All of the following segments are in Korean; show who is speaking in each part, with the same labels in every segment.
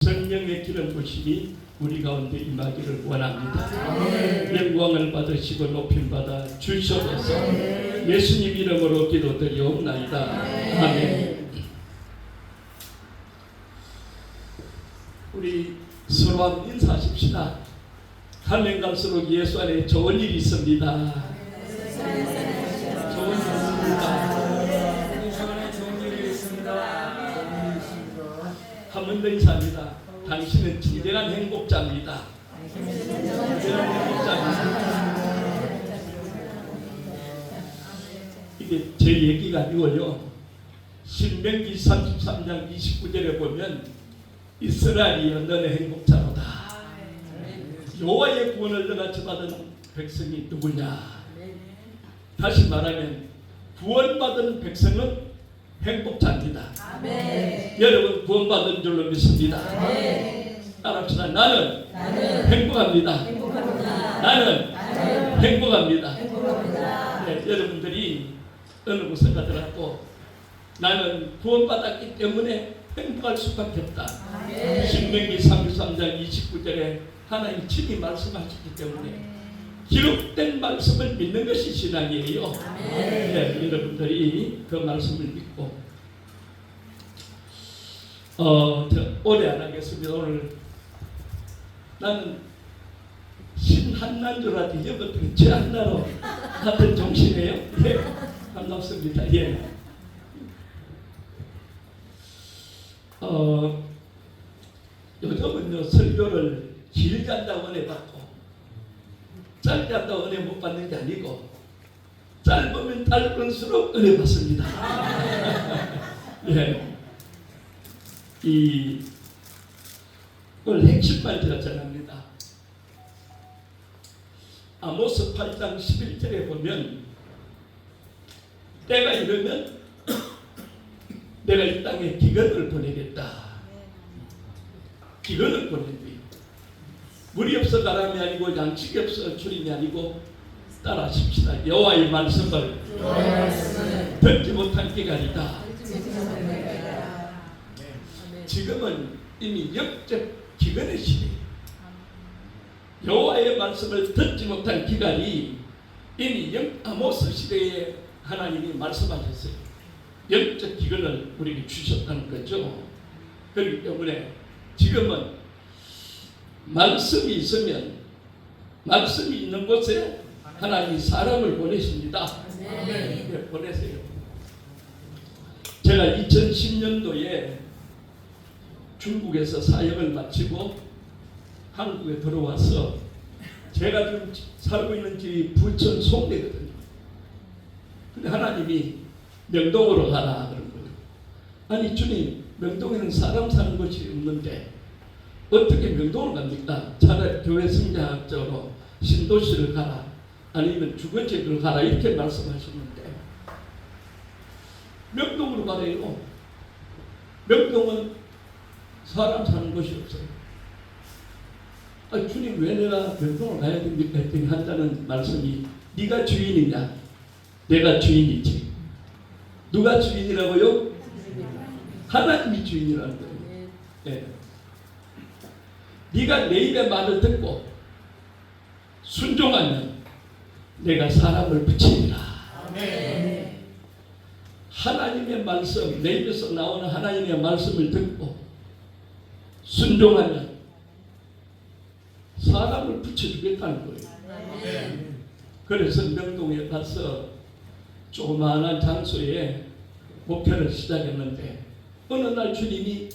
Speaker 1: 성령의 기름 부심이 우리 가운데 임하기를 원합니다. 영광을 받으시고 높임 받아 주시옵소서. 예수님 이름으로 기도드리옵나이다. 아멘. 우리 서로 한번 인사하십시다. 가면 갈수록 예수 안에 좋은 일이 있습니다. 좋은 일이 있습니다. 한 번 더 인사합니다. 당신은 진정한 행복자입니다. 이게 제 얘기가 아니고요. 신명기 33장 29절에 보면 이스라엘이여 너는 행복자로다. 여호와의 구원을 너같이 받은 백성이 누구냐? 다시 말하면 구원받은 백성은 행복자입니다. 아멘. 여러분 구원받은 줄로 믿습니다. 따라합시다. 나는 행복합니다. 나는 행복합니다. 네, 여러분들이 어느 곳에 가더라도 나는 구원받았기 때문에 행복할 수밖에 없다. 신명기 33장 29절에 하나님 친히 말씀하셨기 때문에 기록된 말씀을 믿는 것이 신앙이에요. 네, 여러분들이 그 말씀을 믿고 오래 안 하겠습니다. 오늘 나는 신한나인 줄 알았더니 여러분 제한나로 같은 정신이에요. 예, 반갑습니다. 예. 요즘은요 설교를 길게 한다고 은혜 받고 짧게 한다고 은혜 못 받는 게 아니고 짧으면 짧을수록 은혜 받습니다. 예. 오늘 핵심만 제가 전합니다. 아모스 8장 11절에 보면 때가 이르면 내가 이 땅에 기근을 보내겠다. 기근을 보낸대요. 물이 없어 가람이 아니고 양식이 없어 주림이 아니고 따라하십시다. 여호와의 말씀을 듣지 못한 기간이다. 지금은 이미 역적 기근의 시대예요. 여호와의 말씀을 듣지 못한 기간이 이미 아모스 시대에 하나님이 말씀하셨어요. 영적 기근을 우리에게 주셨다는 거죠. 그렇기 때문에 지금은 말씀이 있으면 말씀이 있는 곳에 하나님이 사람을 보내십니다. 네, 보내세요. 제가 2010년도에 중국에서 사역을 마치고 한국에 들어와서 제가 지금 살고 있는 집이 부천 송내거든요. 근데 하나님이 명동으로 가라 그런 거예요. 아니 주님, 명동에는 사람 사는 곳이 없는데 어떻게 명동을 갑니까? 차라리 교회 성장학적으로 신도시를 가라, 아니면 주거지를 가라 이렇게 말씀하셨는데 명동으로 가래요. 명동은 사람 사는 곳이 없어요. 아니 주님 왜 내가 명동을 가야 됩니까? 했더니 한다는 말씀이 네가 주인이냐? 내가 주인이지. 누가 주인이라고요? 하나님이 주인이라는 거예요. 네. 네가 내 입의 말을 듣고 순종하면 내가 사람을 붙이리라. 하나님의 말씀, 내 입에서 나오는 하나님의 말씀을 듣고 순종하면 사람을 붙여주겠다는 거예요. 그래서 명동에 가서 조그마한 장소에 목회를 시작했는데 어느 날 주님이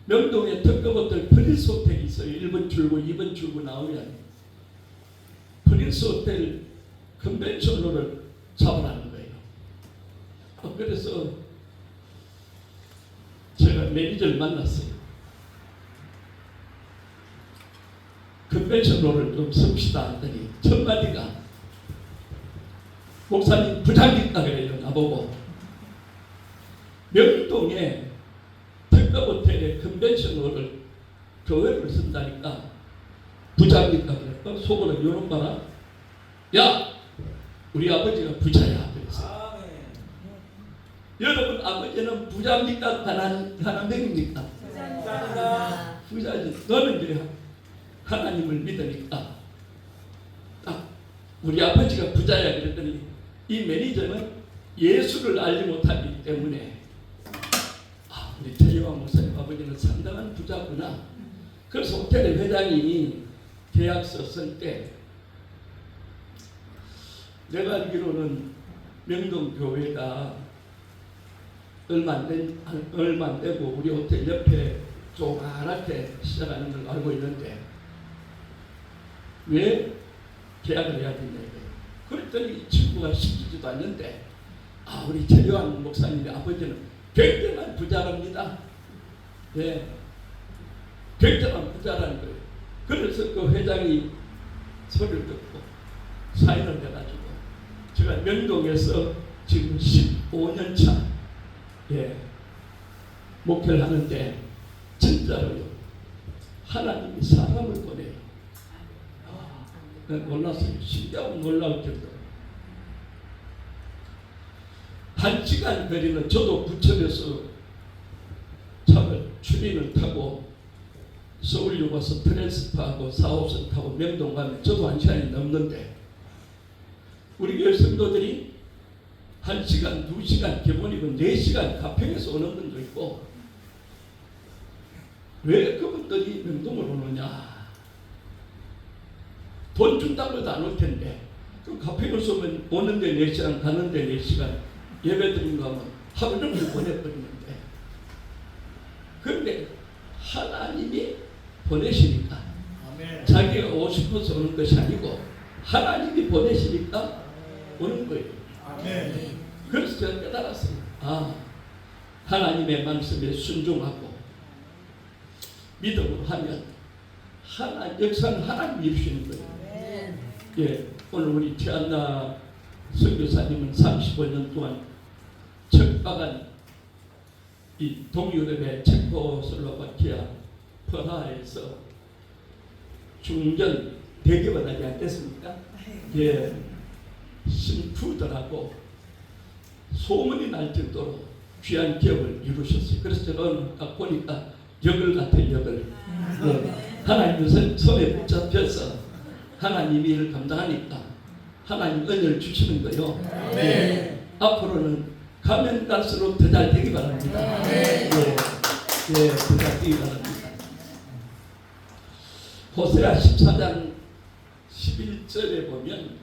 Speaker 1: 명동에 특급 프린스 호텔이 있어요. 1번 출구, 2번 출구 나오면 프린스 호텔 컨벤션홀을 잡으라는 거예요. 그래서 제가 매니저를 만났어요. 컨벤션홀을 좀 씁시다 했더니 첫 마디가 목사님 부장님이다 그래요. 나보고 명동에 특급 호텔에 컨벤션홀을 교회를 쓴다니까 부자입니까? 그랬다. 속으로 요런 거라. 야, 우리 아버지가 부자야. 그랬어요. 여러분 아버지는 부자입니까? 가난뱅입니까? 부자지. 너는 이제 하나님을 믿으니까 딱 우리 아버지가 부자야 그랬더니 이 매니저는 예수를 알지 못하기 때문에 우리 태희왕 목사님 아버지는 상당한 부자구나. 그래서 호텔의 회장이 계약서 쓸 때 내가 알기로는 명동교회가 얼마 안 되고 우리 호텔 옆에 조그맣게 시작하는 걸 알고 있는데 왜 계약을 해야 되냐 이거예요. 그랬더니 이 친구가 시키지도 않는데 우리 최요한 목사님의 아버지는 굉장한 부자랍니다. 예, 굉장한 부자라는 거예요. 그래서 그 회장이 소리를 듣고 사인을 해가지고 제가 명동에서 지금 15년 차 목회를 하는데 진짜로요. 하나님이 사람을 보내요. 놀랐어요. 신기하고 놀라울 정도로. 1시간 거리는 저도 부천에서 차를 추린을 타고 서울역 와서 트랜스퍼하고 4호선 타고 명동 가면 저도 1시간이 넘는데 우리 교회 성도들이 1시간, 2시간, 기본이고 4시간 가평에서 오는 분도 있고 왜 그분들이 명동을 오느냐. 돈 준다고 해도 안 올 텐데 그럼 가평에서 오는데 4시간 가는데 4시간 예배 드린 거 하면 하루 종일 보내버리는데 그런데 하나님이 보내시니까 자기가 오고 싶어서 오는 것이 아니고 하나님이 보내시니까 오는 거예요. 그래서 제가 깨달았어요. 하나님의 말씀에 순종하고 믿음으로 하면 역사는 하나님이 이루시는 거예요. 예, 오늘 우리 최한나 선교사님은 35년 동안 척박한 이 동유럽의 체코슬로바키아 프라하에서 중전 대기업을 하지 않겠습니까? 예, 신푸들하고 소문이 날 정도로 귀한 기업을 이루셨어요. 그래서 저는 보니까 역을 같은 역을 하나님 손에 붙잡혀서 하나님이 일을 감당하니까 하나님 은혜를 주시는 거요. 앞으로는 가면 갈수록 더 잘 되기 바랍니다. 더 잘 되기 바랍니다. 호세아 14장 11절에 보면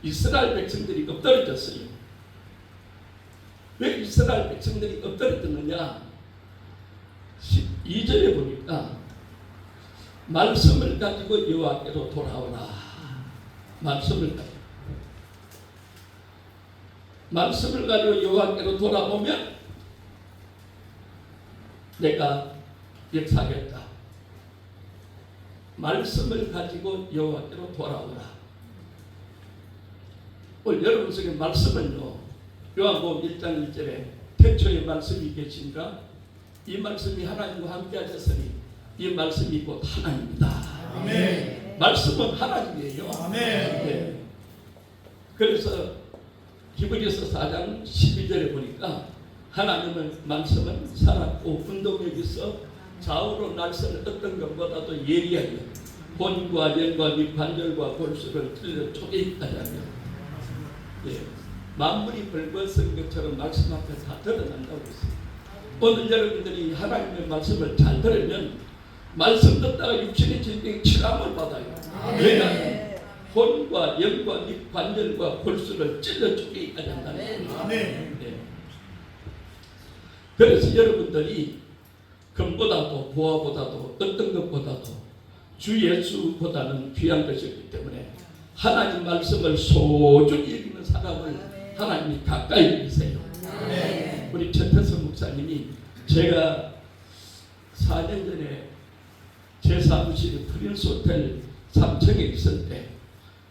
Speaker 1: 이스라엘 백성들이 엎드러졌어요. 왜 이스라엘 백성들이 엎드러졌느냐? 12절에 보니까 말씀을 가지고 여호와께로 돌아오라. 말씀을 가지고 여호와께로 돌아오면 내가 역사하겠다. 말씀을 가지고 여호와께로 돌아오라. 오늘 여러분 속에 말씀은요, 요한복음 1장 1절에 태초에 말씀이 계신가? 이 말씀이 하나님과 함께 하셨으니 이 말씀이 곧 하나님이다. 아멘. 말씀은 하나님이에요. 아멘. 네. 그래서 히브리서 4장 12절에 보니까 하나님의 말씀은 살았고 운동력이 있어 좌우로 날선 어떤 것보다도 예리하여 본과 영과 및 관절과 골수를 찔러 쪼개기까지 하며 만물이 벌거벗은 것처럼 말씀 앞에 다 드러난다고 했어요. 오늘 여러분들이 하나님의 말씀을 잘 들으면 말씀 듣다가 육신의 질병 치감을 받아요. 왜냐하면 혼과 영과 및 관절과 골수를 찔러 쪼개기까지 한다는 거예요. 네. 그래서 여러분들이 금보다도 보화보다도 어떤 것보다도 주 예수보다는 귀한 것이었기 때문에 하나님 말씀을 소중히 여기는 사람을 하나님이 가까이 여기세요. 우리 최태성 목사님이 제가 4년 전에 제 사무실에 프린스 호텔 3층에 있을 때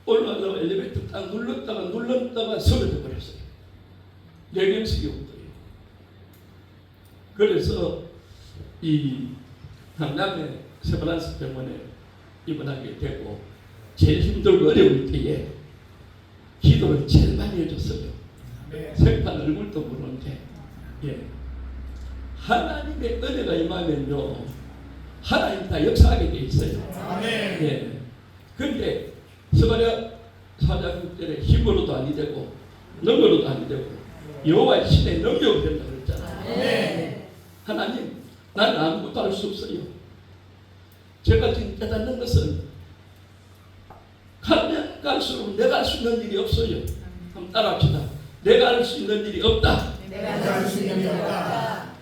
Speaker 1: 올라가서 엘리베이터 딱 눌렀다가 쓰러져 버렸어요. 뇌경색이 온 거예요. 그래서 이 강남의 세브란스 병원에 입원하게 되고 제일 힘들고 어려울 때에 기도를 제일 많이 해줬어요. 생판 얼굴도 모르는데 하나님의 은혜가 임하면요 하나님 다 역사하게 돼 있어요.
Speaker 2: 아멘.
Speaker 1: 예. 그런데 스가랴 4장 6절에 힘으로도 아니 되고 능으로도 아니 되고 여호와의 신의 능력으로 된다 그랬잖아요.
Speaker 2: 아멘.
Speaker 1: 하나님 나는 아무것도 할 수 없어요. 제가 지금 깨닫는 것은 가면 갈수록 내가 할 수 있는 일이 없어요. 한번 따라합시다. 내가 할 수 있는 일이 없다.
Speaker 2: 내가 할 수 있는 일이 없다.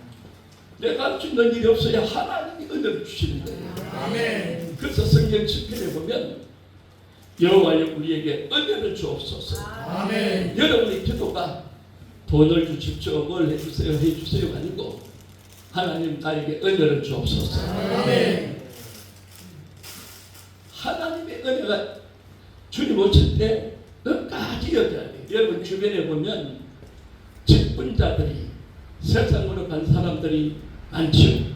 Speaker 1: 내가 할 수 있는 일이 없어야 하나님이 은혜를 주시는 거예요.
Speaker 2: 아멘.
Speaker 1: 그래서 성경 시편에 보면 여호와여 우리에게 은혜를 주옵소서.
Speaker 2: 아멘.
Speaker 1: 여러분의 기도가 돈을 주십시오, 뭘 해주세요가 아니고 하나님 나에게 은혜를 주옵소서.
Speaker 2: 아멘.
Speaker 1: 하나님의 은혜가 주님 오실 때 끝까지 여겨야 돼요. 여러분 주변에 보면 직분자들이 세상으로 간 사람들이 많죠.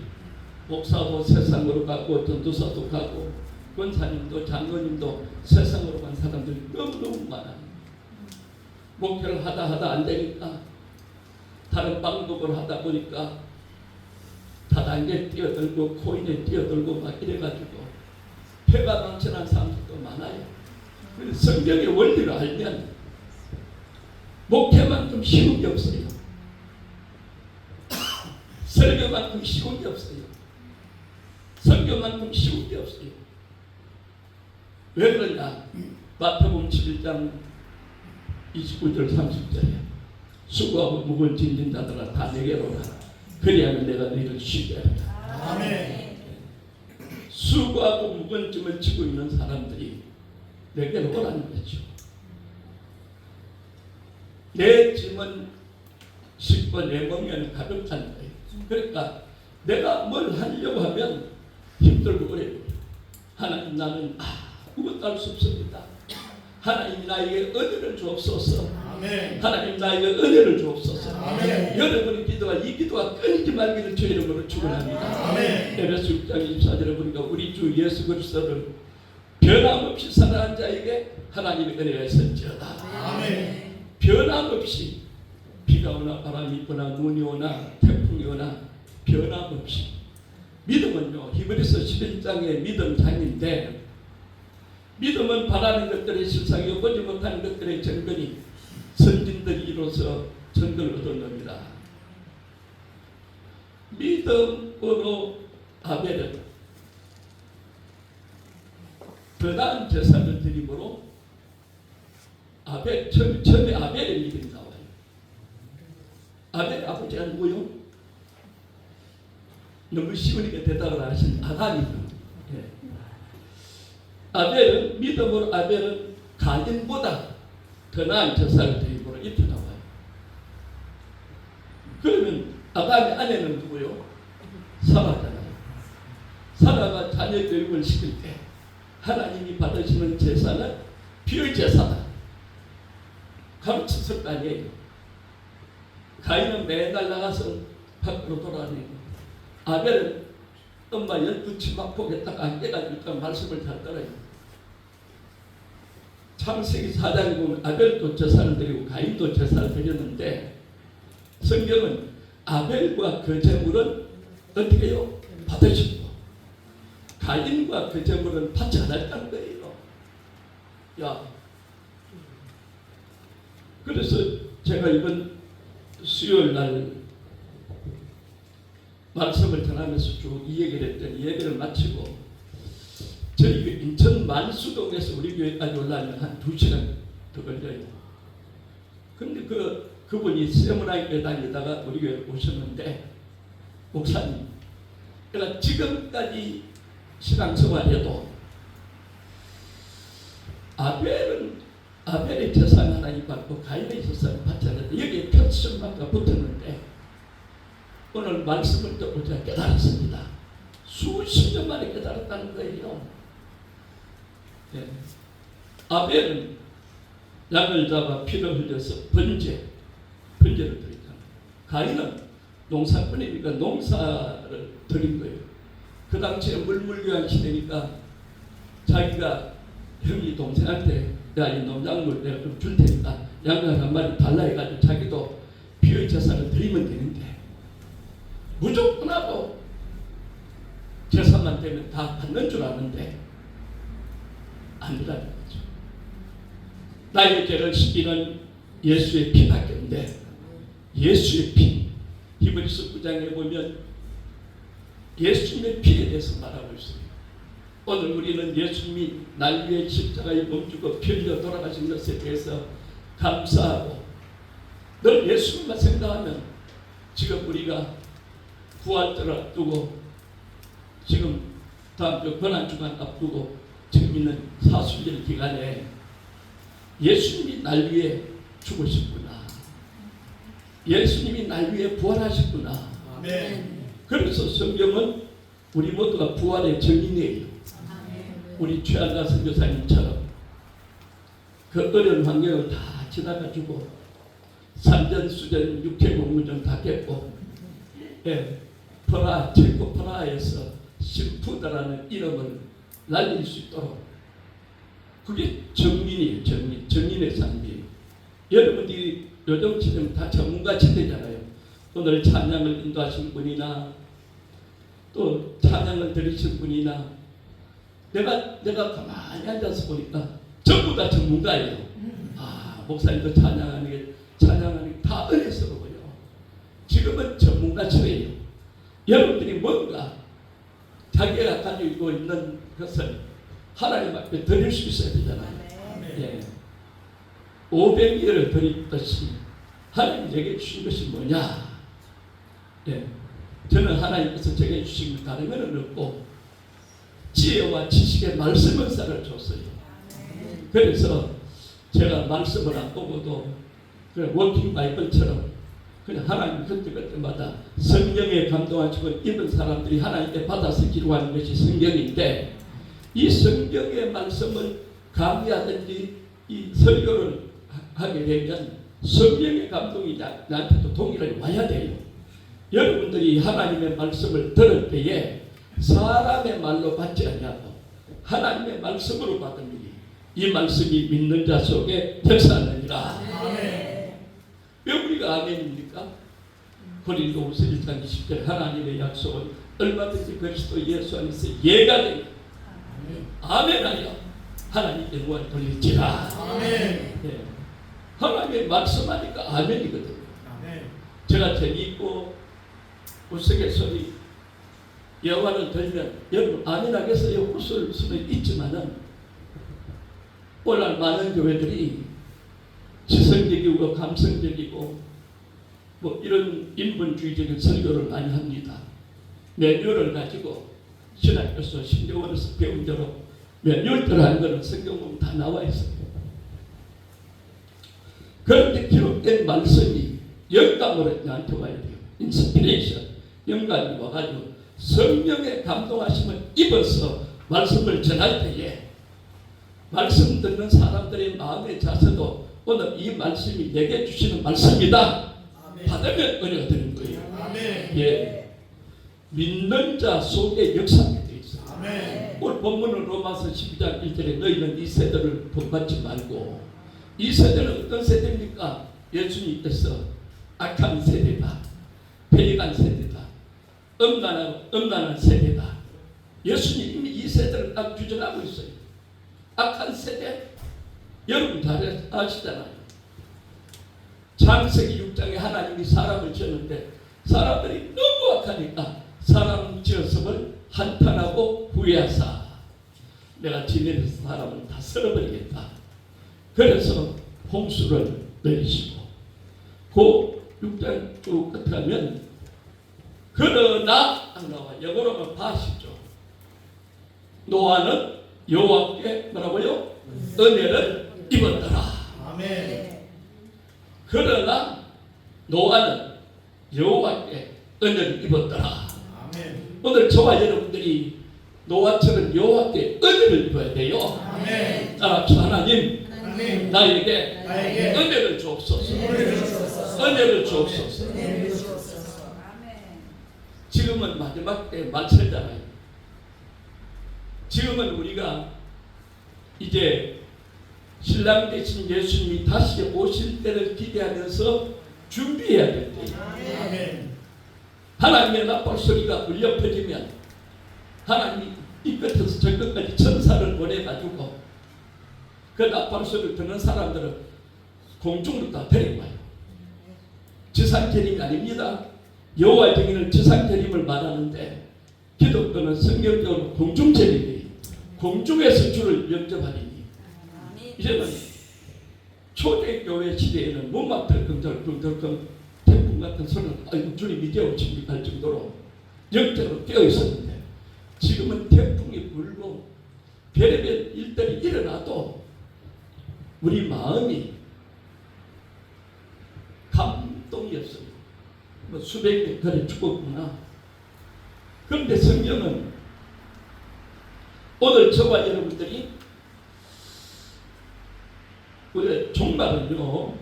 Speaker 1: 목사도 세상으로 가고 전도사도 가고 권사님도 장로님도 세상으로 간 사람들이 너무너무 많아요. 목회를 하다 안 되니까 다른 방법을 하다 보니까 다단계에 뛰어들고 코인에 뛰어들고 막 이래가지고 폐가 망신한 사람들도 많아요. 성경의 원리를 알면 목회만큼 쉬운 게 없어요. 설교만큼 쉬운 게 없어요. 설교만큼 쉬운 게 없어요. 왜 그러냐? 마태복음 11장 29절 30절에 수고하고 무거운 짐진 자들아 다 내게로 오라. 그리하면 내가 너희를 쉬게 하리라.
Speaker 2: 아멘.
Speaker 1: 수고하고 무거운 짐을 지고 있는 사람들이 내게로 오라는 거죠. 내 짐은 쉽고 내 몸이 가볍다는 거예요. 그러니까 내가 뭘 하려고 하면 힘들고 어려워요. 하나님 나는 아무것도 할 수 없습니다. 하나님 나에게 은혜를 주옵소서.
Speaker 2: 아멘.
Speaker 1: 하나님 나에게 은혜를 주옵소서.
Speaker 2: 아멘.
Speaker 1: 여러분의 기도가 이 기도가 끊이지 말기를 주의 이름으로 축원합니다.
Speaker 2: 아멘.
Speaker 1: 에베소 6장 24절에 보니까 우리 주 예수 그리스도를 변함없이 사랑한 자에게 하나님의 은혜가 있을지어다.
Speaker 2: 아멘.
Speaker 1: 변함없이 비가 오나 바람이 있거나 눈이 오나 태풍이 오나 변함없이 믿음은요 히브리서 11장의 믿음 장인데 믿음은 바라는 것들의 실상이 보지 못하는 것들의 증거니 선진들이 이로써 증거를 얻었습니다. 믿음으로 아벨은 더 나은 제사를 드림으로 처음에 아벨의 믿음이 나와요. 아벨의 아버지가 누구요? 너무 쉬우니까 대답을 안 하신 아담이요. 예. 아벨은 믿음으로 아벨은 가인보다 더 나은 제사를 드림으로 이렇게 나와요. 그러면 아담의 아내는 누구요? 사라잖아요. 사라가 자녀 교육을 시킬 때 하나님이 받으시는 제사는 비의 제사다. 가르쳤을 거 아니에요. 가인은 매달 나가서 밖으로 돌아다니고 아벨은 엄마 12치마폭에 딱 안겨가지고 말씀을 잘 들어요. 창세기 4장에 보면 아벨도 제사를 드리고 가인도 제사를 드렸는데 성경은 아벨과 그 제물은 어떻게 해요? 받으시고 가인과 그 제물은 받지 않았다는 거예요. 야, 그래서 제가 이번 수요일 날 말씀을 전하면서 쭉 이 얘기를 했더니 예배를 마치고 저희 인천 만수동에서 우리 교회까지 올라가면 한 2시간 더 걸려요. 근데 그분이 세문화교회 다니다가 우리 교회 오셨는데 목사님, 그러니까 지금까지 신앙생활해도 아벨의 재산 하나님 받고 가인의 재산을 받지 않았는데 여기에 편수전마가 붙었는데 오늘 말씀을 듣고 제가 깨달았습니다. 수십 년 만에 깨달았다는 거예요. 네. 아벨은 양을 잡아 피를 흘려서 번제를 드리잖아요. 가인은 농사꾼이니까 농사를 드린 거예요. 그 당시에 물물교환 시대니까 자기가 형이 동생한테 야, 이 농작물 내가 좀 줄 테니까 양을 한 마리 달라 해가지고 자기도 피의 제사를 드리면 되는데 무조건 하고 제사만 되면 다 받는 줄 아는데 아니라는 거죠. 나의 죄를 씻기는 예수의 피밖에 없는데 예수의 피, 히브리서 9장에 보면 예수님의 피에 대해서 말하고 있어요. 오늘 우리는 예수님이 날 위해 십자가에 몸주고 피 흘려 돌아가신 것에 대해서 감사하고 늘 예수님만 생각하면 지금 우리가 부활절을 앞두고 지금 다음 주 권한주간 앞두고 지금 있는 사순절 기간에 예수님이 날 위해 죽으셨구나. 예수님이 날 위해 부활하셨구나.
Speaker 2: 아멘.
Speaker 1: 그래서 성경은 우리 모두가 부활의 증인이에요. 우리 최한나 선교사님처럼 그 어려운 환경을 다 지나가지고 산전수전 육체공무전 다 깼고 체코 프라하에서 심푸드라는 이름을 날릴 수 있도록 그게 정인이에요. 정인의 삶이에요. 여러분들이 요즘처럼 다 전문가치 되잖아요. 오늘 찬양을 인도하신 분이나 또 찬양을 들으신 분이나 내가 가만히 앉아서 보니까 전부 다 전문가예요. 목사님도 찬양하는 게 다 어려서고요. 지금은 전문가처래요. 여러분들이 뭔가 자기가 가지고 있는 것을 하나님 앞에 드릴 수 있어야 되잖아요. 예. 500일을 드렸듯이 하나님이 제게 주신 것이 뭐냐? 예. 저는 하나님께서 제게 주신 것 다른 것은 없고 지혜와 지식의 말씀 은사를 줬어요. 그래서 제가 말씀을 안 보고도 워킹 바이블처럼 그냥 하나님 그때마다 성령에 감동하시고 입은 사람들이 하나님께 받아서 기록하는 것이 성경인데 이 성경의 말씀을 강의하든지 이 설교를 하게 되면 성령의 감동이 나한테도 동일하게 와야 돼요. 여러분들이 하나님의 말씀을 들을 때에 사람의 말로 받지 않냐고 하나님의 말씀으로 받으니 이 말씀이 믿는 자 속에 역사하느니라. 왜 우리가 아멘입니까? 고린도후서 1장 20절 하나님의 약속은 얼마든지 그리스도 예수 안에서 예가 되니 아멘하여 하나님께 영광을 돌릴지라. 네. 하나님의 말씀하니까 아멘이거든요. 제가 재미있고 우스갯소리 여호와를 들면 여러분 아멘하겠어요? 웃을 수는 있지만은 오늘 많은 교회들이 지성적이고 감성적이고 뭐 이런 인본주의적인 설교를 많이 합니다. 매뉴얼을 가지고 신학교에서 신경원에서 배운 대로 매뉴얼대로 하는 것은 성경 보면 다 나와 있어요. 그런데 기록된 말씀이 영감으로 나한테 와야 돼요. 인스피레이션, 영감이 와가지고 성령의 감동하심을 입어서 말씀을 전할 때에 말씀 듣는 사람들의 마음의 자세도 오늘 이 말씀이 내게 주시는 말씀이다. 받으면 은혜가 되는 거예요. 예. 믿는 자 속에 역사하게 되어 있어요. 오늘 본문은 로마서 12장 1절에 너희는 이 세대를 본받지 말고 이 세대는 어떤 세대입니까? 예수님께서 악한 세대다. 패역한 세대다. 엄난한 세대다. 예수님이 이 세대를 딱 규정하고 있어요. 악한 세대 여러분 잘 아시잖아요. 창세기 6장에 하나님이 사람을 지었는데 사람들이 너무 악하니까 사람 지었음을 한탄하고 후회하사 내가 지내면서 사람을 다 썰어버리겠다. 그래서 홍수를 내리시고 그 6장 쭉 끝에 가면 그러나 나와 영어로는 바시죠. 노아는 여호와께 뭐라고요? 은혜를 입었더라.
Speaker 2: 아멘.
Speaker 1: 그러나 노아는 여호와께 은혜를 입었더라.
Speaker 2: 아멘.
Speaker 1: 오늘 저와 여러분들이 노아처럼 여호와께 은혜를 입어야 돼요.
Speaker 2: 아멘.
Speaker 1: 따라서 하나님
Speaker 2: 아멘.
Speaker 1: 나에게
Speaker 2: 나에게
Speaker 1: 은혜를 주옵소서.
Speaker 2: 은혜를 주옵소서.
Speaker 1: 은혜를 주옵소서.
Speaker 2: 은혜를 주옵소서.
Speaker 1: 지금은 마지막 때 말세잖아요. 지금은 우리가 이제 신랑 되신 예수님이 다시 오실 때를 기대하면서 준비해야 될 때예요.
Speaker 2: 아멘.
Speaker 1: 하나님의 나팔 소리가 울려 퍼지면 하나님이 이 끝에서 저 끝까지 천사를 보내가지고 그 나팔 소리를 듣는 사람들은 공중으로 다 데려가요. 지상재림이 아닙니다. 여호와의 정의는 지상재림을 말하는데 기독교는 성경적으로 공중재림이에요. 공중에서 주를 영접하리니. 이제는 초대교회 시대에는 문막 덜컹덜컹 태풍 같은 소리는 아이고 주님 이제 오십니까 할 정도로 영적으로 깨어있었는데 지금은 태풍이 불고 별의별 일들이 일어나도 우리 마음이 감동이 없어요. 뭐 수백 명 그래 죽었구나. 그런데 성경은 오늘 저와 여러분들이 우리의 종말은요,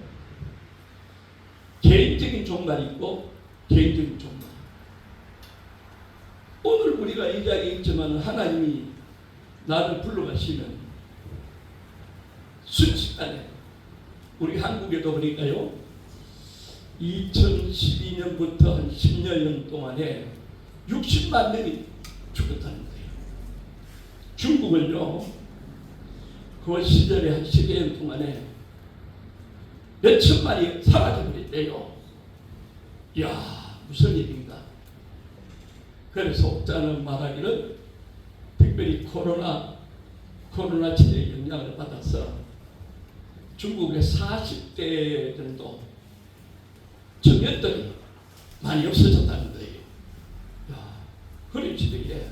Speaker 1: 개인적인 종말이 있고 개인적인 종말. 오늘 우리가 이 자리에 있지만 하나님이 나를 불러가시면 순식간에 우리 한국에도 보니까요 2012년부터 한 10년 동안에 60만 명이 죽었다는 거예요. 중국은요 그 시절에 한 10년 동안에 몇 천만이 사라져버렸대요. 이야 무슨 일인가. 그래서 옥자는 말하기를 특별히 코로나 시대의 영향을 받아서 중국의 40대 정도 청년들이 많이 없어졌다는 거예요. 야, 그런 시대에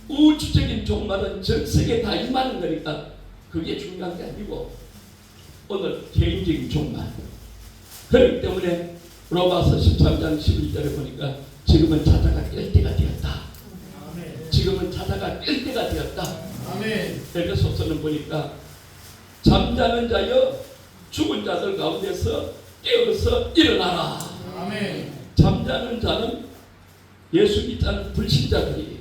Speaker 1: 우주적인 종말은 전 세계에 다 임하는 거니까 그게 중요한 게 아니고 오늘 개인적인 종말. 그렇기 때문에 로마서 13장 11절에 보니까 지금은 자다가 깰 때가 되었다.
Speaker 2: 아멘.
Speaker 1: 지금은 자다가 깰 때가 되었다.
Speaker 2: 아멘.
Speaker 1: 에베소서는 보니까 잠자는 자여 죽은 자들 가운데서 깨어서 일어나라.
Speaker 2: 아멘.
Speaker 1: 잠자는 자는 예수 믿는 불신자들이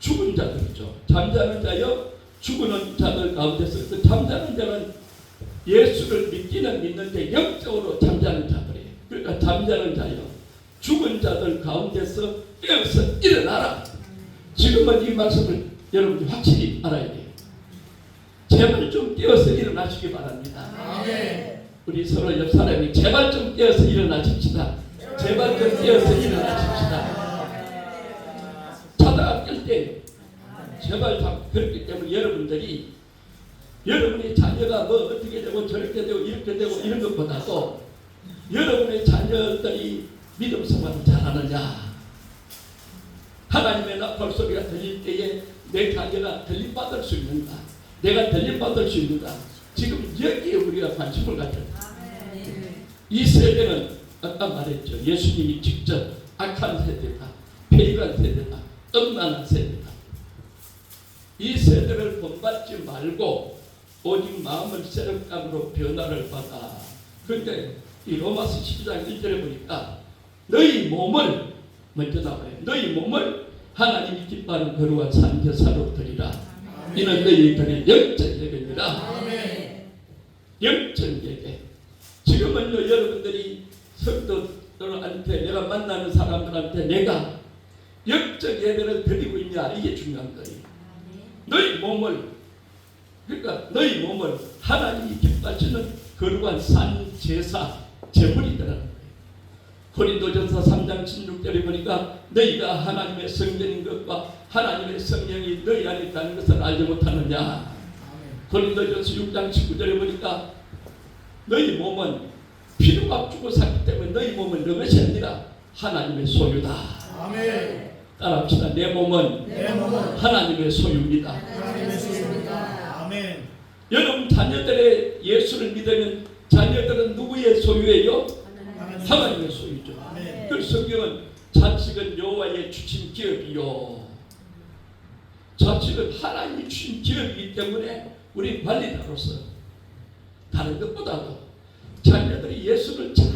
Speaker 1: 죽은 자들이죠. 잠자는 자여 죽은 자들 가운데서 그 잠자는 자는 예수를 믿기는 믿는데 영적으로 잠자는 자들이에요. 그러니까 잠자는 자여 죽은 자들 가운데서 깨어서 일어나라. 지금은 이 말씀을 여러분이 확실히 알아야 돼요. 제발 좀 깨어서 일어나시기 바랍니다.
Speaker 2: 아멘.
Speaker 1: 우리 서로 옆 사람이 제발 좀 깨어서 일어나십시다. 제발 좀 깨어서 일어나십시다. 자다가 깰 때 제발 그렇기 때문에 여러분들이 여러분의 자녀가 뭐 어떻게 되고 저렇게 되고 이렇게 되고 이런 것보다도 여러분의 자녀들이 믿음 생활을 잘하느냐, 하나님의 나팔 소리가 들릴 때에 내 자녀가 들림받을 수 있는가, 내가 들림받을 수 있는가, 지금 여기에 우리가 관심을 가져야 돼요. 이 세대는 아까 말했죠. 예수님이 직접 악한 세대다, 폐역한 세대다, 음란한 세대다. 이 세대를 본받지 말고 오직 마음을 새롭감으로 변화를 받아. 그런데 이 로마서 12장 1절에 보니까 너희 몸을 먼저 나와요. 너희 몸을 하나님이 기뻐하는 거룩한 산제사로 드리라. 이는 너희들의 영적 예배니라. 영적 예배. 지금은요 여러분들이 성도들한테 내가 만나는 사람들한테 내가 영적 예배를 드리고 있냐 이게 중요한 거예요. 너희 몸을 그러니까 너희 몸을 하나님이 기뻐하시는 거룩한 산제사 제물이더라는 거예요. 고린도전서 3장 16절에 보니까 너희가 하나님의 성전인 것과 하나님의 성령이 너희 안에 있다는 것을 알지 못하느냐. 고린도전서 6장 19절에 보니까 너희 몸은 피로값 주고 샀기 때문에 너희 몸은 너 것이 아니라 하나님의 소유다.
Speaker 2: 아멘.
Speaker 1: 따라합시다. 내 몸은 하나님의 소유입니다.
Speaker 2: 하나님의 소유입니다. 아멘.
Speaker 1: 여러분 자녀들의 예수를 믿으면 자녀들은 누구의 소유예요? 하나님의 소유죠.
Speaker 2: 아멘.
Speaker 1: 그 성경은 자식은 여호와의 주신 기업이요. 자식은 하나님이 주신 기업이기 때문에 우리 관리자로서 다른 것보다도 자녀들이 예수를 잘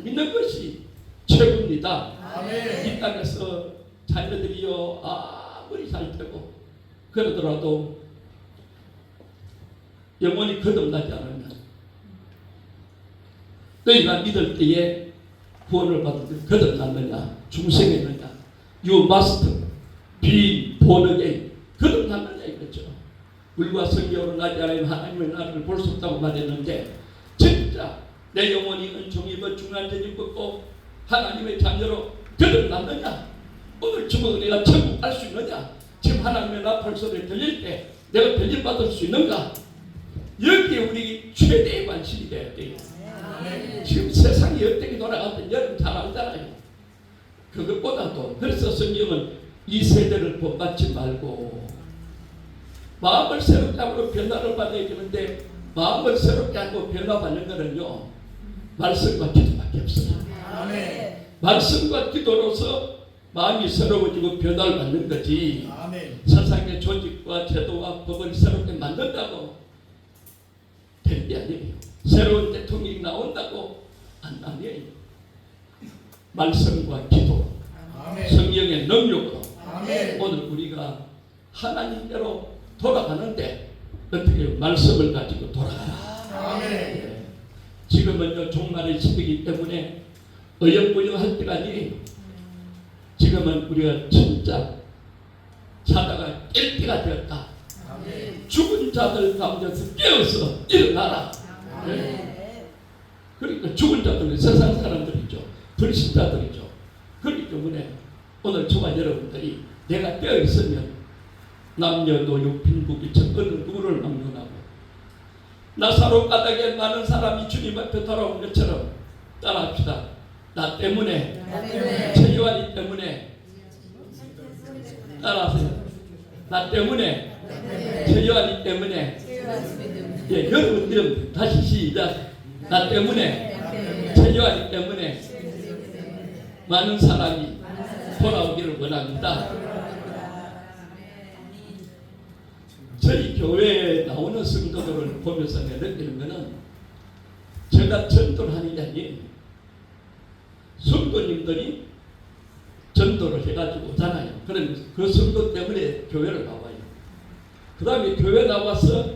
Speaker 1: 믿는 것이 최고입니다.
Speaker 2: 아멘.
Speaker 1: 이 땅에서 자녀들이요 아무리 잘 되고 그러더라도 영원히 거듭나지 않으면 너희가 믿을 때에 구원을 받은 거듭났느냐 중생했느냐 You must be born again 거듭났느냐 이거죠. 물과 성경으로 나지 않으면 하나님의 나라를 볼 수 없다고 말했는데 진짜 내 영혼이 은총이 입어 중환전이 입고 하나님의 자녀로 거듭났느냐 오늘 죽어도 내가 천국 갈 수 있느냐 지금 하나님의 나팔 소리 들릴 때 내가 변질받을 수 있는가 여기에 우리 최대의 관심이 돼야 돼요. 지금 세상이 어떻게 돌아가든 여러분 잘 알잖아요. 그것보다도 그래서 성경은 이 세대를 본받지 말고 마음을 새롭게 하고 변화를 받아야 되는데 마음을 새롭게 하고 변화받는 것은요 말씀과 기도밖에 없어요.
Speaker 2: 아멘.
Speaker 1: 말씀과 기도로서 마음이 새로워지고 변화를 받는 거지
Speaker 2: 아멘.
Speaker 1: 세상의 조직과 제도와 법을 새롭게 만든다고 되는 게 아니에요. 새로운 대통령이 나온다고 아니에요. 말씀과 기도
Speaker 2: 아멘.
Speaker 1: 성령의 능력으로
Speaker 2: 아멘.
Speaker 1: 오늘 우리가 하나님께로 돌아가는데 어떻게 말씀을 가지고 돌아가라.
Speaker 2: 아멘.
Speaker 1: 지금은요 종말의 시대이기 때문에 어영부영할 때가 아니에요. 지금은 우리가 진짜 자다가 깰 때가 되었다.
Speaker 2: 아멘.
Speaker 1: 죽은 자들 가운데서 깨어서 일어나라. 네? 그러니까 죽은 자들은 세상 사람들이죠. 불신자들이죠. 그렇기 때문에 오늘 저와 여러분들이 내가 깨어 있으면 남녀노소 빈부귀천 어느 누구를 막론하고 나사로 바닥에 많은 사람이 주님 앞에 돌아온 것처럼 따라합시다. 나 때문에 최요한이 때문에 따라하세요. 나 때문에 최요한이 때문에 예, 여러분들은 다시 시작. 나 때문에 최요한이 때문에 많은 사람이 돌아오기를 원합니다. 저희 교회에 나오는 성도들을 보면서 내가 느끼는 것은 제가 전도를 하는 게 아니에요. 성도님들이 전도를 해가지고 오잖아요. 그럼 그 성도 때문에 교회를 나와요. 그 다음에 교회 나와서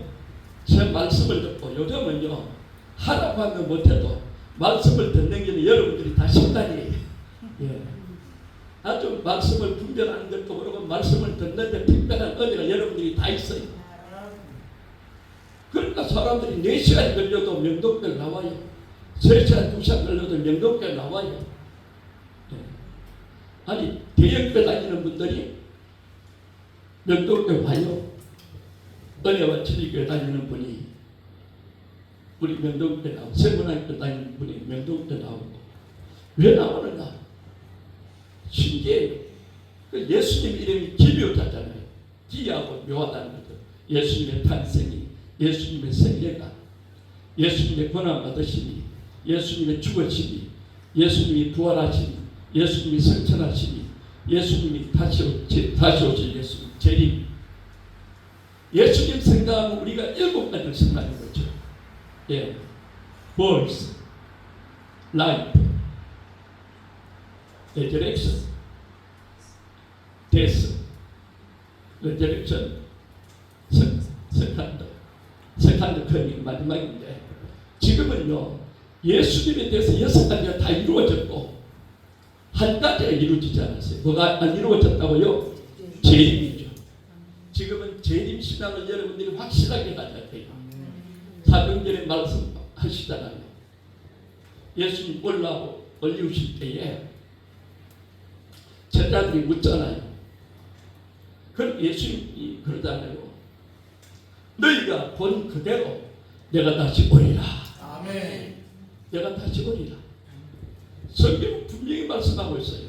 Speaker 1: 제 말씀을 듣고 요즘은요 하라고 하면 못해도 말씀을 듣는 게 여러분들이 다 식단이에요. 예. 아주 말씀을 분별하는 것도 그렇고 말씀을 듣는데 특별한 은혜가 여러분들이 다 있어요. 그러니까 사람들이 4시간 걸려도 명동교회 나와요. 3시간 2시간 걸려도 명동교회 나와요. 예. 아니 대형교회 다니는 분들이 명동교회 와요. 은혜와 진리교회 다니는 분이 우리 명동교회 나오고 세문학교 다니는 분이 명동교회 나오고 왜 나오는가? 신기해요. 그 예수님 이름이 기묘자잖아요. 기하고 묘하다는 거죠. 예수님의 탄생이, 예수님의 생애가, 예수님의 권한받으심이, 예수님의 죽으심이, 예수님이 부활하심이, 예수님이 성천하심이, 예수님이 다시 오실 예수님 재림. 예수님 생각하면 우리가 7가지를 생각하는 거죠. 예, birth, life, resurrection, death, resurrection, second coming 마지막인데 지금은요 예수님에 대해서 6가지가 다 이루어졌고 한 가지가 이루어지지 않았어요. 뭐가 안 이루어졌다고요? 재림이죠. 지금은 재림 신앙을 여러분들이 확실하게 가져야 돼요. 사도행전에 말씀하시잖아요. 예수님 올리우실 때에 제자들이 묻잖아요. 그럼 예수님이 그러잖아요. 너희가 본 그대로 내가 다시 오리라.
Speaker 2: 아멘.
Speaker 1: 내가 다시 오리라. 성경은 분명히 말씀하고 있어요.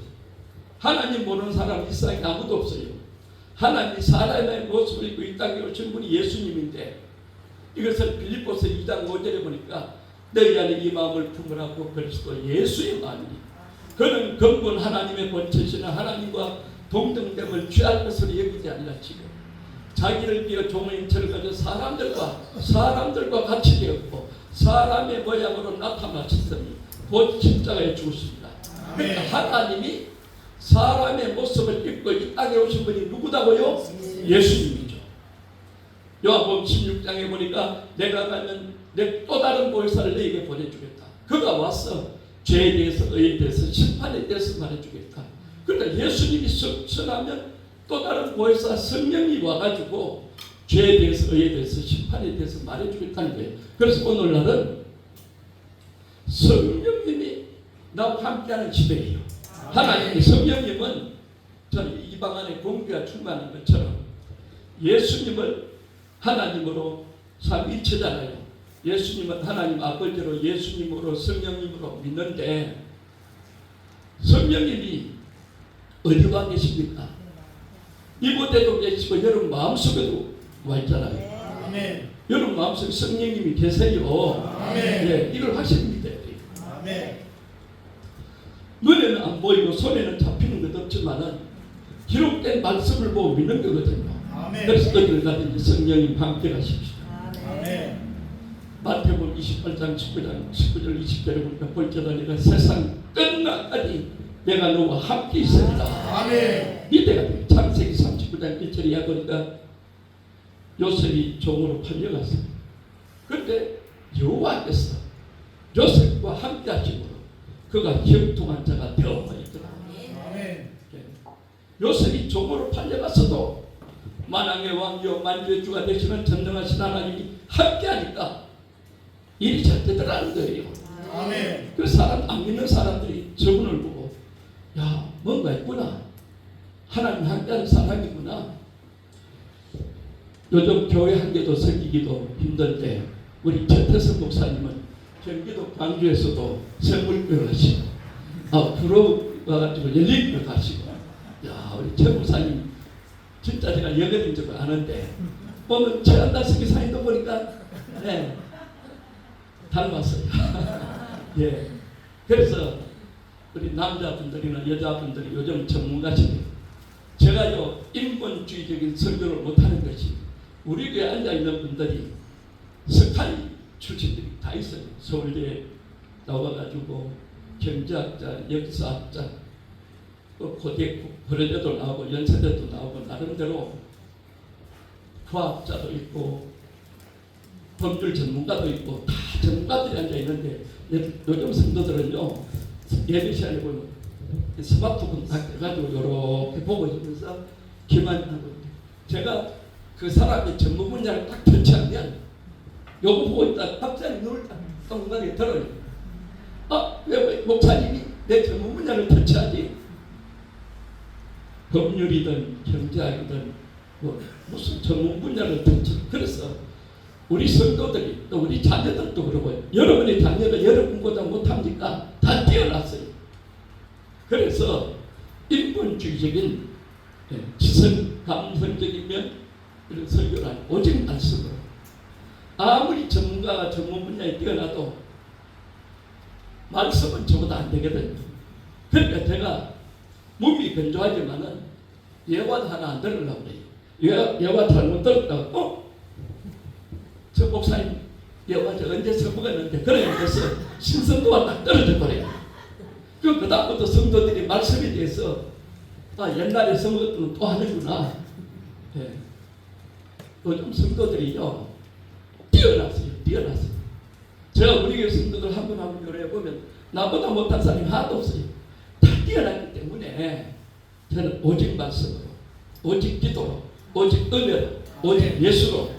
Speaker 1: 하나님 모르는 사람 이 세상에 아무도 없어요. 하나님이 사람의 모습을 입고 이 땅에 오신 분이 예수님인데 이것을 빌립보서 2장 5절에 보니까 너희 안에 이 마음을 품으라고 그리스도 예수의 마음이니 그는 근본 하나님의 본체시나 하나님과 동등됨을 취할 것으로 여기지 않았지요. 자기를 비어 종의 형체를 가져 사람들과 같이 되었고 사람의 모양으로 나타나셨으니 곧 십자가에 죽으십니다. 그러니까 하나님이 사람의 모습을 입고 이 땅에 오신 분이 누구다고요? 예수님이죠. 요한복음 16장에 보니까 내가 가면 내 또 다른 보혜사를 너에게 보내주겠다. 그가 와서 죄에 대해서, 의에 대해서, 심판에 대해서 말해주겠다. 그러니까 예수님이 선하면 또 다른 보혜사 성령이 와가지고 죄에 대해서, 의에 대해서, 심판에 대해서 말해주겠다는 거예요. 그래서 오늘날은 성령님이 나와 함께하는 시대예요. 하나님의 성령님은 저는 이 방 안에 공기가 충만한 것처럼 예수님을 하나님으로 삼위일체잖아요. 예수님은 하나님 아버지로, 예수님으로, 성령님으로 믿는데 성령님이 어디 와 계십니까? 이곳에도 계시고 여러분 마음속에도 와 있잖아요.
Speaker 2: 아멘.
Speaker 1: 여러분 마음속에 성령님이 계세요.
Speaker 2: 아멘.
Speaker 1: 네, 이걸 하시는 믿어야 돼요.
Speaker 2: 아멘.
Speaker 1: 눈에는 안 보이고 손에는 잡히는 것 없지만은 기록된 말씀을 보고 믿는 거거든요.
Speaker 2: 아멘.
Speaker 1: 그래서 어디를 가든지 성령님 함께 가십시오.
Speaker 2: 아멘.
Speaker 1: 마태복음 28장 19절 20절에 보니까 볼지어다 내가 세상 끝날까지 내가 너와 함께 있으리라.
Speaker 2: 아멘.
Speaker 1: 믿어야 돼요. 창세기 39장 1절에 야고니까 요셉이 종으로 팔려갔어요. 그런데 여호와께서 요셉과 함께 하심으로 그가 형통한 자가 되어 있더라.
Speaker 2: 아멘.
Speaker 1: 요셉이 종으로 팔려갔어도 만왕의 왕이요 만주의 주가 되시는 전능하신 하나님이 함께하니까 일이 잘 되더라는 거예요.
Speaker 2: 아멘.
Speaker 1: 그 사람, 안 믿는 사람들이 저분을 보고 야 뭔가 있구나, 하나님 함께하는 사람이구나. 요즘 교회 한 개도 생기기도 힘든데 우리 최태성 목사님은 경기도 광주에서도 생물교를 하시고 부러워가지고 열린교를 하시고, 야 우리 최 목사님 진짜 제가 여건인 줄 아는데 오늘 최한다스기 사인도 보니까 네, 닮았어요. 예. 그래서 우리 남자분들이나 여자분들이 요즘 전문가시네요. 제가요 인본주의적인 설교를 못하는 것이 우리 교회에 앉아있는 분들이 석할 출신들이 다 있어요. 서울대에 나와가지고 경제학자, 역사학자, 고대 고려대도 나오고 연세대도 나오고 나름대로 과학자도 있고 법률 전문가도 있고 다 전문가들이 앉아 있는데 요즘 성도들은요 예배 시간에 보면 스마트폰 딱 해가지고 이렇게 보고 있으면서 기만 하고, 제가 그 사람의 전문 분야를 딱 터치하면 요거 보고 있다 갑자기 눈을 딱 동그랗게 들어요. 왜 목사님이 내 전문 분야를 터치하지? 법률이든 경제학이든 뭐 무슨 전문 분야를 터치. 그래서 우리 성도들이 또 우리 자녀들도 그러고 여러분의 자녀가 여러분보다 못합니까? 다 뛰어났어요. 그래서 인본주의적인 지성 감성적인 면 이런 설교를 하는 오직 말씀으로, 아무리 전문가가 전문 분야에 뛰어나도 말씀은 저보다 안 되거든요. 그러니까 제가 몸이 건조하지만은 예화도 하나 안 들으려고 그래요. 예화 잘못 들었다고 저 목사님 예화 저 언제 써먹었는데 그래서 신선도가 딱 떨어져 버려요. 그 다음부터 성도들이 말씀에 대해서 옛날에 써먹었던 또 하는구나. 네. 요즘 성도들이요 뛰어났어요. 제가 우리 교회 성도들 한 분 한 분 요래 보면 나보다 못한 사람이 하나도 없어요. 다 뛰어났기 때문에 저는 오직 말씀으로, 오직 기도로, 오직 은혜로, 오직 예수로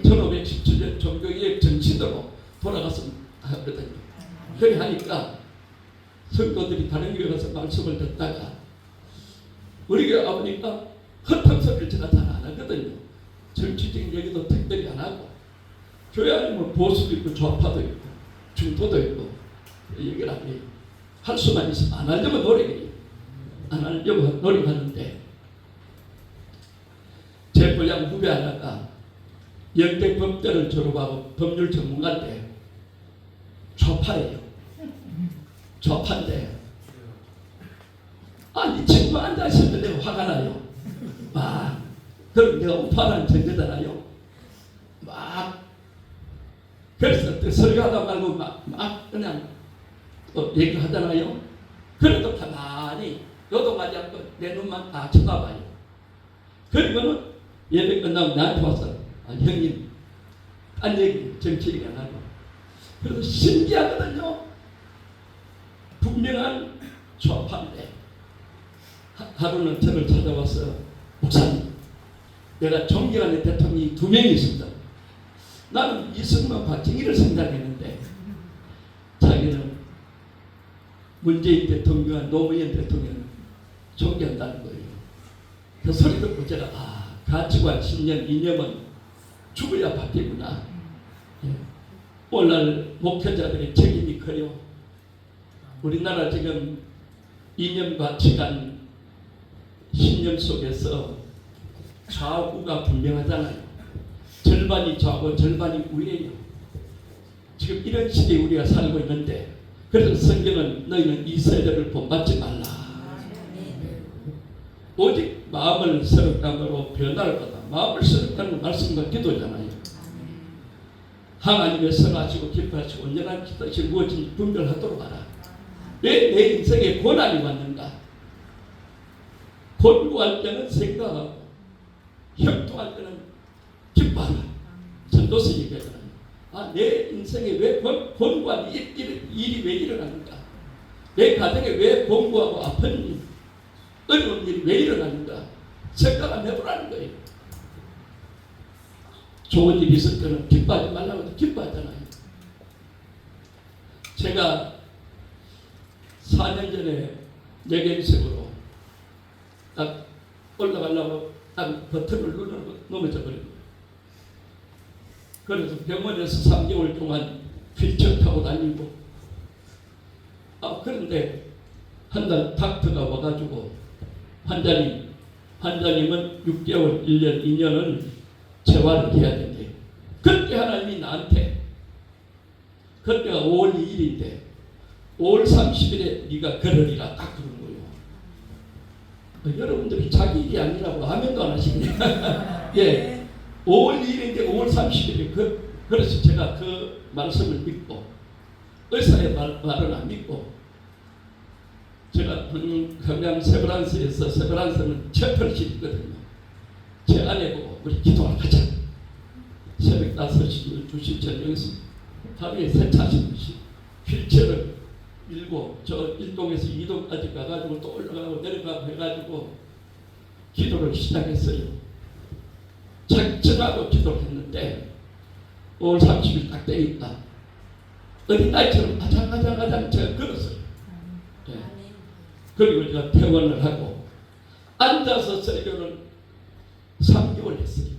Speaker 1: 1517년 종교개혁 정신으로 돌아갔으면 하거든요. 그렇게 하니까 성도들이 다른 교회 가서 말씀을 듣다가 우리 교회 와보니까 헛한 소리를 제가 잘 안 하거든요. 정치적인 얘기도 특별히 안 하고, 교회 안에 뭐 보수도 있고 좌파도 있고 중도도 있고 얘기를 안 해요. 할 수만 있으면 안 하려면 노력해요. 안 하려고 노력하는데, 제 고향 후배 하나가 영대 법대를 졸업하고 법률 전문가인데 좌파예요. 좌파인데 이 친구 앉아있을 때 내가 화가 나요. 그럼 내가 우파라는 정거잖아요. 그래서 또 설교하다 말고 그냥 얘기를 하잖아요. 그래도 가만히 요동하지 않고 내 눈만 다 쳐다봐요. 그리고는 예배 끝나고 나한테 와서 형님 딴 얘기 정치 얘기 안 하고. 그래서 신기하거든요. 분명한 좌파인데 하루는 저를 찾아와서 목사님, 내가 존경하는 대통령이 2명이 있습니다. 나는 이승만 박정희를 생각했는데 자기는 문재인 대통령과 노무현 대통령을 존경한다는 거예요. 그 소리 듣고 제가 가치관, 신념, 이념은 죽어야 바뀌구나. 오늘날 목회자들의 책임이 커요. 우리나라 지금 이념, 가치관, 신념 속에서 좌우가 분명하잖아요. 절반이 좌우, 절반이 우예요. 지금 이런 시대에 우리가 살고 있는데, 그래서 성경은 너희는 이 세대를 본받지 말라. 오직 마음을 새롭감으로 변화를 받아. 마음을 새롭다는 말씀과 기도잖아요. 하나님의 선하시고 기뻐하시고 온전한 뜻이 무엇인지 분별하도록 하라. 왜 내 인생에 고난이 왔는가? 곤고할 때는 생각하고 형통할 때는 기뻐하라. 전도서 얘기하잖아요. 내 인생에 왜 곤고한 일이 왜 일어나는가? 내 가정에 왜 공부하고 아픈 일, 어려운 일이 왜 일어나는가? 생각을 해보라는 거예요. 좋은 일이 있을 때는 기뻐하지 말라고 해도 기뻐하잖아요. 제가 4년 전에 뇌경색으로 딱 올라가려고 딱 버튼을 누르고 넘어져 버린 거예요. 그래서 병원에서 3개월 동안 휠체어 타고 다니고, 그런데 한 달 닥터가 와가지고 환자님은 6개월, 1년, 2년을 재활을 해야 된대요. 그때 하나님이 나한테, 그때가 5월 2일인데 5월 30일에 네가 걸으리라 딱 그런 거예요. 여러분들이 자기 일이 아니라고 아멘도 안 하시네. 예, 5월 2일인데 5월 30일에 그래서 제가 그 말씀을 믿고, 의사의 말은 안 믿고, 제가 평양 세브란스에서, 세브란스는 채플실이거든요. 제 아내 보고 우리 기도를 하자. 새벽 5시, 12시 저녁에서 하루에 3차씩 휠체어를 밀고 저 1동에서 2동까지 가가지고 또 올라가고 내려가고 해가지고 기도를 시작했어요. 작정하고 기도를 했는데 5월 30일 딱 되니까 어린아이처럼 아장아장 제가 걸었어요. 네. 그리고 제가 퇴원을 하고 앉아서 설교를 3개월 했어요.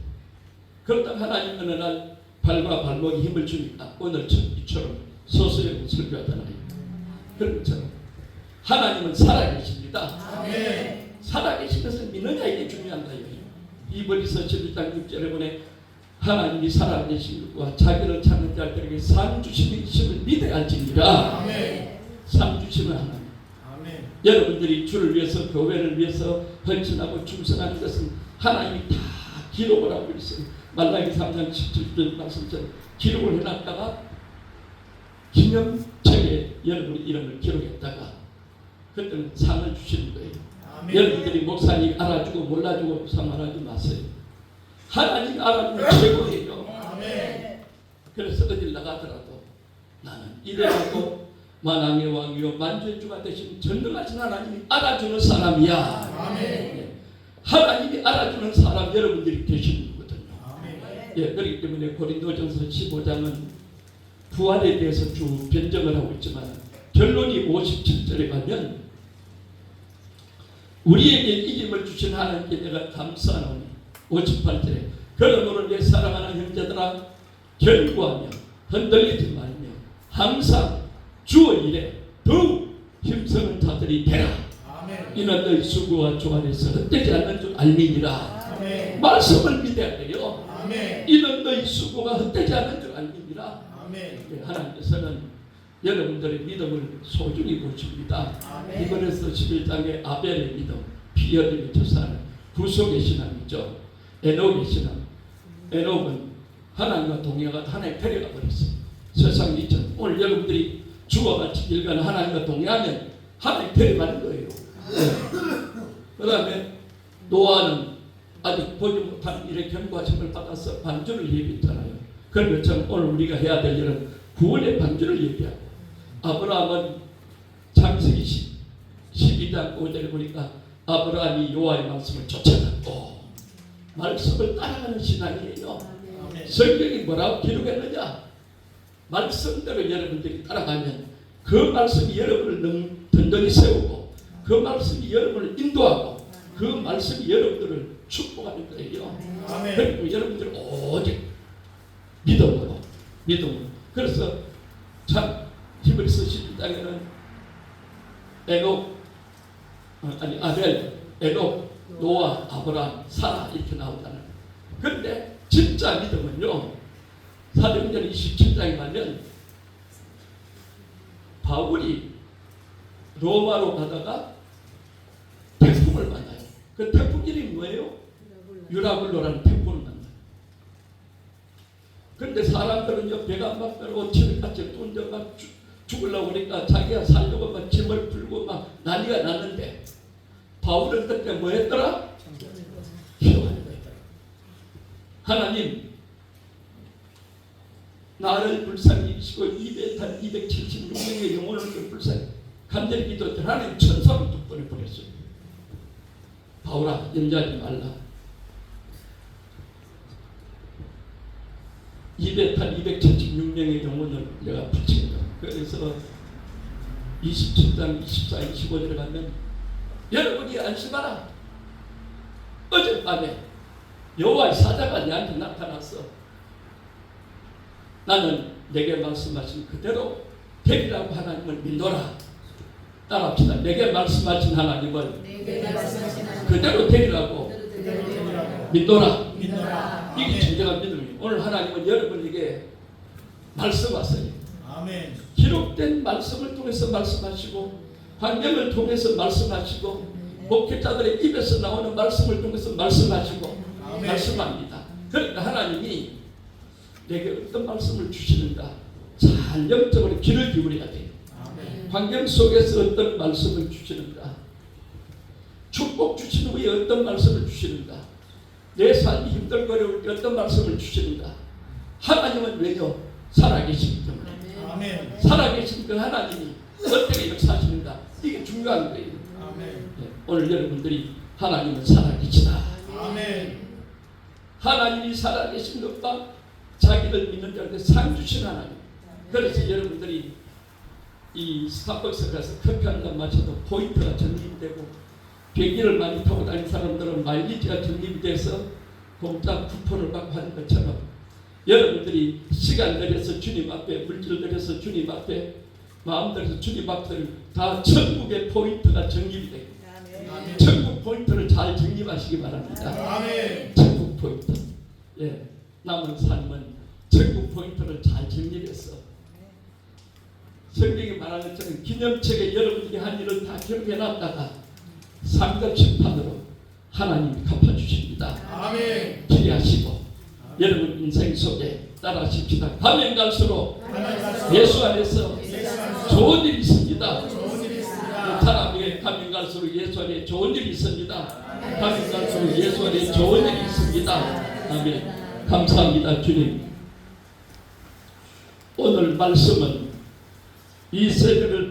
Speaker 1: 그러다 하나님 어느 날 발과 발목에 힘을 주니까 오늘처럼 이처럼 소설하고 설교하잖아요. 그런 것처럼 하나님은 살아계십니다.
Speaker 2: 아멘.
Speaker 1: 살아계신 것을 믿느냐, 이게 중요한 거예요. 이브리서 11장 6절에 보내 하나님이 살아계신 것과 자기를 찾는 자들에게 상 주심이 있음을 믿어야 할지니라.
Speaker 2: 아멘.
Speaker 1: 상 주심은 하나님.
Speaker 2: 아멘.
Speaker 1: 여러분들이 주를 위해서, 교회를 위해서 헌신하고 충성하는 것은 하나님이 다 기록을 하고 있어요. 말라기 3장 17절 말씀처럼 기록을 해놨다가 기념책에 여러분의 이름을 기록했다가 그때는 상을 주시는 거예요.
Speaker 2: 아멘.
Speaker 1: 여러분들이 목사님 알아주고 몰라주고 상관하지 마세요. 하나님 알아주면 최고예요.
Speaker 2: 아멘.
Speaker 1: 그래서 어딜 나가더라도 나는 이래라도 만왕의 왕이요 만주의 주가 되신 전능하신 하나님이 알아주는 사람이야.
Speaker 2: 아멘.
Speaker 1: 하나님이 알아주는 사람 여러분들이 되시는 거거든요.
Speaker 2: 아멘.
Speaker 1: 예, 그렇기 때문에 고린도전서 15장은 부활에 대해서 쭉 변정을 하고 있지만 결론이 57절에 가면 우리에게 이김을 주신 하나님께 내가 감사하노니 58절에 그러므로 내 사랑하는 형제들아 결구하며 흔들리지 말며 항상 주의 일에 더욱 힘쓰는 자들이 되라.
Speaker 2: 아멘.
Speaker 1: 이는 너희 수고와 조안에서 헛되지 않는 줄 알미니라.
Speaker 2: 아멘.
Speaker 1: 말씀을 믿어야 돼요.
Speaker 2: 아멘.
Speaker 1: 이는 너희 수고가 헛되지 않는 줄 알미니라.
Speaker 2: 아멘.
Speaker 1: 하나님께서는 여러분들의 믿음을 소중히 보십니다.
Speaker 2: 아멘.
Speaker 1: 이번에서 11장의 아벨의 믿음, 피 흘림의 조사는 구속의 신앙이죠. 에녹의 신앙. 에녹은 하나님과 동행하다 하나님 데려가 버렸어요. 세상 이전. 오늘 여러분들이 주와 같이 길가는 하나님과 동행하면 하나님 데려가는 거예요. 그 다음에 노아는 아직 보지 못한 일의 경고하심을 받아서 반주를 얘기했잖아요. 그런 것처럼 오늘 우리가 해야 될 일은 구원의 반주를 얘기하고, 아브라함은 창세기 12장 5절에 보니까 아브라함이 여호와의 말씀을 쫓아갔고 말씀을 따라가는 신앙이에요.
Speaker 2: 아멘.
Speaker 1: 성경이 뭐라고 기록했느냐? 말씀대로 여러분들이 따라가면 그 말씀이 여러분을 든든히 세우고 그 말씀이 여러분을 인도하고 그 말씀이 여러분들을 축복하는 거예요.
Speaker 2: 아멘.
Speaker 1: 그리고 여러분들 오직 믿음으로. 그래서 참 히브리서 11장에는 아벨, 에녹, 노아, 아브라함, 사라 이렇게 나오잖아요. 그런데 진짜 믿음은요, 사도행전 27장에 가면 바울이 로마로 가다가 태풍을 만나요. 그 태풍 이름이 뭐예요? 유라굴로라는 태풍을 만나요. 그런데 사람들은요, 배가 막 떨고 치매같이 뚫려 막 죽으려고 그러니까 자기가 살려고 막 짐을 풀고 막 난리가 났는데 바울은 그때 뭐 했더라? 기도하는 거예요. 하나님, 나를 불쌍히 여기시고 276명의 영혼을 불쌍히 간절히 기도했더니 하나님 천사를 두 번을 보냈어요. 바울아, 염려하지 말라. 276명의 영혼을 내가 붙인다. 그래서 27장 24, 25절에 가면 여러분이 안심하라. 어젯밤에 여호와의 사자가 내한테 나타났어. 나는 내게 말씀하신 그대로 되리라고 하나님을 믿노라. 따라합시다. 내게 말씀하신 하나님을 그대로 되리라고 믿노라. 이게 진정한 믿음이에요. 오늘 하나님은 여러분에게 말씀하세요.
Speaker 2: 아멘.
Speaker 1: 기록된 말씀을 통해서 말씀하시고 환경을 통해서 말씀하시고 목회자들의 입에서 나오는 말씀을 통해서 말씀하시고
Speaker 2: 아멘.
Speaker 1: 말씀합니다. 그러니까 하나님이 내게 어떤 말씀을 주시는가 잘 영적으로 귀를 기울여야 돼요.
Speaker 2: 아멘.
Speaker 1: 환경 속에서 어떤 말씀을 주시는가, 축복 주시는 후에 어떤 말씀을 주시는가, 내 삶이 힘들고 어려울 때 어떤 말씀을 주시는가. 하나님은 왜요? 살아계시기 때문에.
Speaker 2: 아멘.
Speaker 1: 살아계신 그 하나님이 어떻게 역사하시는가, 이게 중요한 거예요.
Speaker 2: 아멘.
Speaker 1: 오늘 여러분들이 하나님은 살아계시다.
Speaker 2: 아멘.
Speaker 1: 하나님이 살아계신 것과 자기를 믿는 자한테 상 주신 하나님. 그래서 여러분들이 이 스타벅스 가서 커피 한 잔 마셔도 포인트가 적립되고, 비행기를 많이 타고 다니는 사람들은 마일리지가 적립이 돼서 공짜 쿠폰을 받고 하는 것처럼 여러분들이 시간 들여서 주님 앞에, 물질 들여서 주님 앞에, 마음 들여서 주님 앞에 다 천국의 포인트가 적립이 되고,
Speaker 2: 아멘.
Speaker 1: 천국 포인트를 잘 적립하시기 바랍니다.
Speaker 2: 아멘.
Speaker 1: 천국 포인트. 예, 남은 삶은 천국 포인트를 잘 정리해서 성경이 말하는 것처럼 기념책에 여러분들이 한 일을 다 기록해 놨다가 상급 심판으로 하나님이 갚아주십니다.
Speaker 2: 아멘.
Speaker 1: 기대하시고 여러분 인생 속에 따라하십시다. 가면 갈수록
Speaker 2: 하나님
Speaker 1: 예수 안에서 좋은 일이 있습니다.
Speaker 2: 좋은 일이 있습니다.
Speaker 1: 사람에게 가면 갈수록 예수 안에 좋은 일이 있습니다. 가면 갈수록 예수 안에 좋은 일이 있습니다. 아멘. 감사합니다, 주님. 오늘 말씀은 이 세대를